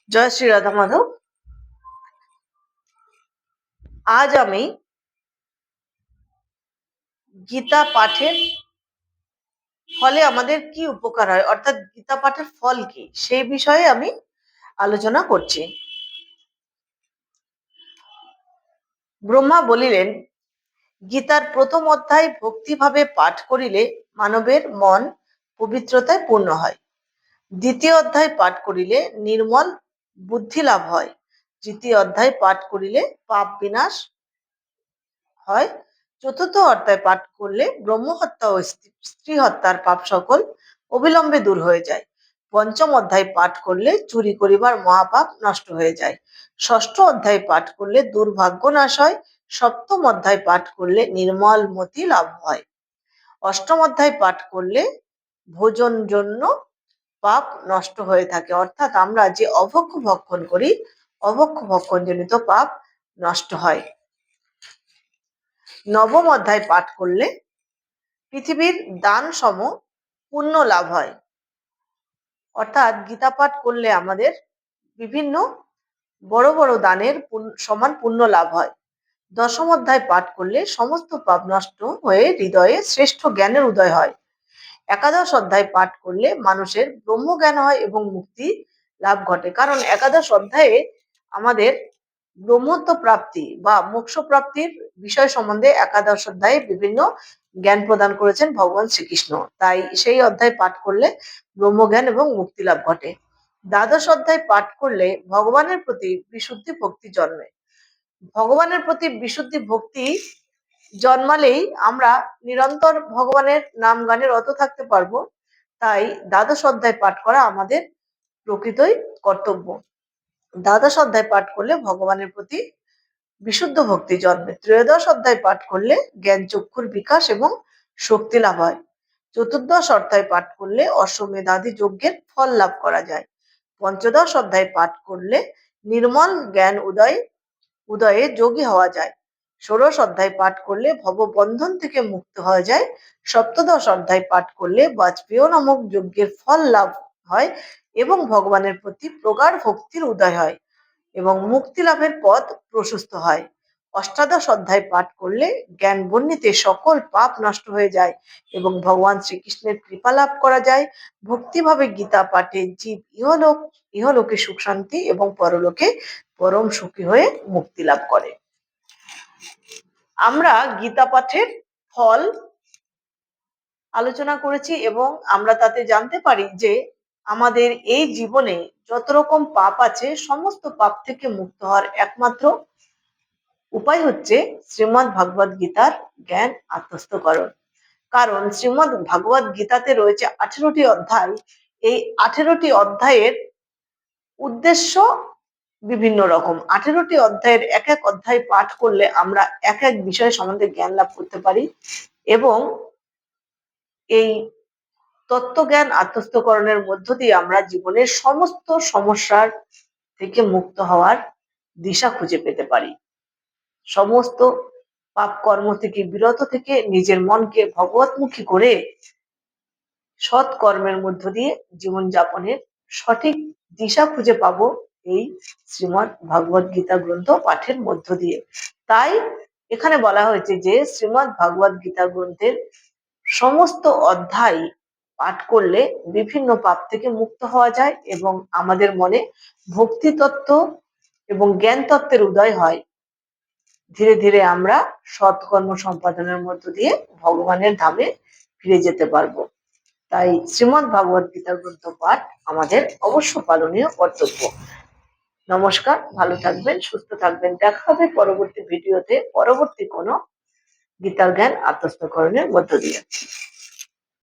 জয় শ্রী রাধা মাধব। আজ আমি গীতা পাঠের ফলে আমাদের কি উপকার হয়, অর্থাৎ গীতা পাঠের ফল কি, সেই বিষয়ে আমি আলোচনা করছি। ব্রহ্মা বলিলেন, গীতার প্রথম অধ্যায় ভক্তিভাবে পাঠ করিলে মানবের মন পবিত্রতায় পূর্ণ হয়। দ্বিতীয় অধ্যায় পাঠ করিলে নির্মল বুদ্ধি লাভ হয়। তৃতীয় অধ্যায় পাঠ করিলে পাপ বিনাশ হয়। চতুর্থ অধ্যায় পাঠ করলে ব্রহ্মহত্যা ও স্ত্রী হত্যার পাপ সকল অবিলম্বে দূর হয়ে যায়। পঞ্চম অধ্যায় পাঠ করলে চুরি করিবার মহাপাপ নষ্ট হয়ে যায়। ষষ্ঠ অধ্যায় পাঠ করলে দুর্ভাগ্য নাশ হয়। সপ্তম অধ্যায় পাঠ করলে নির্মল মতি লাভ হয়। অষ্টম অধ্যায় পাঠ করলে ভোজন জন্য পাপ নষ্ট হয়ে থাকে, অর্থাৎ আমরা যে অভক্ষ ভক্ষণ করি, অভক্ষ ভক্ষণ জনিত পাপ নষ্ট হয়। নবম অধ্যায় পাঠ করলে পৃথিবীর দান সম পুণ্য লাভ হয়, অর্থাৎ গীতা পাঠ করলে আমাদের বিভিন্ন বড় বড় দানের সমান পুণ্য লাভ হয়। দশম অধ্যায় পাঠ করলে সমস্ত পাপ নষ্ট হয়ে হৃদয়ে শ্রেষ্ঠ জ্ঞানের উদয় হয়। একাদশ অধ্যায় পাঠ করলে মানুষের ব্রহ্মজ্ঞান হয় এবং মুক্তি লাভ ঘটে, কারণ একাদশ অধ্যায়ে আমাদের ব্রহ্মত্ব প্রাপ্তি বা মোক্ষ প্রাপ্তির বিষয় সম্বন্ধে একাদশ অধ্যায়ে বিভিন্ন জ্ঞান প্রদান করেছেন ভগবান শ্রীকৃষ্ণ। তাই সেই অধ্যায় পাঠ করলে ব্রহ্মজ্ঞান এবং মুক্তি লাভ ঘটে। দ্বাদশ অধ্যায় পাঠ করলে ভগবানের প্রতি বিশুদ্ধি ভক্তি জন্মে। ভগবানের প্রতি বিশুদ্ধি ভক্তি জন্মালেই আমরা নিরন্তর ভগবানের নাম গানে রত থাকতে পারবো। তাই দ্বাদশ অধ্যায় পাঠ করা আমাদের প্রকৃতই কর্তব্য। দ্বাদশ অধ্যায় পাঠ করলে ভগবানের প্রতি বিশুদ্ধ ভক্তি জন্মে। ত্রয়োদশ অধ্যায় পাঠ করলে জ্ঞান চক্ষুর বিকাশ এবং শক্তি লাভ হয়। চতুর্দশ অধ্যায় পাঠ করলে অশ্বমেধাদি যজ্ঞের ফল লাভ করা যায়। পঞ্চদশ অধ্যায় পাঠ করলে নির্মল জ্ঞান উদয়ে যোগী হওয়া যায়। ষোড়শ অধ্যায় পাঠ করলে ভববন্ধন থেকে মুক্ত হওয়া যায়। সপ্তদশ অধ্যায় পাঠ করলে বাজপেয় নামক যজ্ঞের ফল লাভ হয় এবং ভগবানের প্রতি প্রগাঢ় ভক্তির উদয় হয় এবং মুক্তি লাভের পথ প্রশস্ত হয়। অষ্টাদশ অধ্যায় পাঠ করলে জ্ঞান বর্ণিতে সকল পাপ নষ্ট হয়ে যায় এবং ভগবান শ্রীকৃষ্ণের কৃপা লাভ করা যায়। ভক্তিভাবে গীতা পাঠে জীব ইহলোকে সুখ শান্তি এবং পরলোকে পরম সুখী হয়ে মুক্তি লাভ করে। আমরা গীতা পাঠের ফল আলোচনা করেছি এবং আমরা তাতে জানতে পারি যে আমাদের এই জীবনে যত রকম পাপ আছে, সমস্ত পাপ থেকে মুক্ত হওয়ার একমাত্র উপায় হচ্ছে শ্রীমদ্ ভাগবত গীতার জ্ঞান আত্মস্থকরণ। কারণ শ্রীমদ্ ভাগবত গীতাতে রয়েছে 18টি অধ্যায়। এই 18টি অধ্যায়ের উদ্দেশ্য বিভিন্ন রকম। 18টি অধ্যায়ের এক এক অধ্যায় পাঠ করলে আমরা এক এক বিষয় সম্বন্ধে জ্ঞান লাভ করতে পারি এবং এই তত্ত্বজ্ঞান আত্মস্থকরণের মধ্য দিয়ে আমরা জীবনের সমস্ত সমস্যার থেকে মুক্ত হওয়ার দিশা খুঁজে পেতে পারি। সমস্ত পাপ কর্ম থেকে বিরত থেকে নিজের মনকে ভগবতমুখী করে সৎ কর্মের মধ্য দিয়ে জীবনযাপনের সঠিক দিশা খুঁজে পাবো এই শ্রীমদ্ ভাগবত গীতা গ্রন্থ পাঠের মধ্য দিয়ে। তাই এখানে বলা হয়েছে যে শ্রীমদ্ ভাগবত গীতা গ্রন্থের সমস্ত অধ্যায় পাঠ করলে বিভিন্ন পাপ থেকে মুক্ত হওয়া যায় এবং আমাদের মনে ভক্তি তত্ত্ব এবং জ্ঞান তত্ত্বের উদয় হয়। ধীরে ধীরে আমরা সৎকর্ম সম্পাদনের মধ্য দিয়ে ভগবানের ধামে ফিরে যেতে পারবো। তাই শ্রীমদ্ ভাগবত গীতা গ্রন্থ পাঠ আমাদের অবশ্য পালনীয় কর্তব্য। নমস্কার, ভালো থাকবেন, সুস্থ থাকবেন। দেখা হবে পরবর্তী ভিডিওতে পরবর্তী কোনো গীতার জ্ঞান আত্মস্থকরণের মধ্য দিয়ে।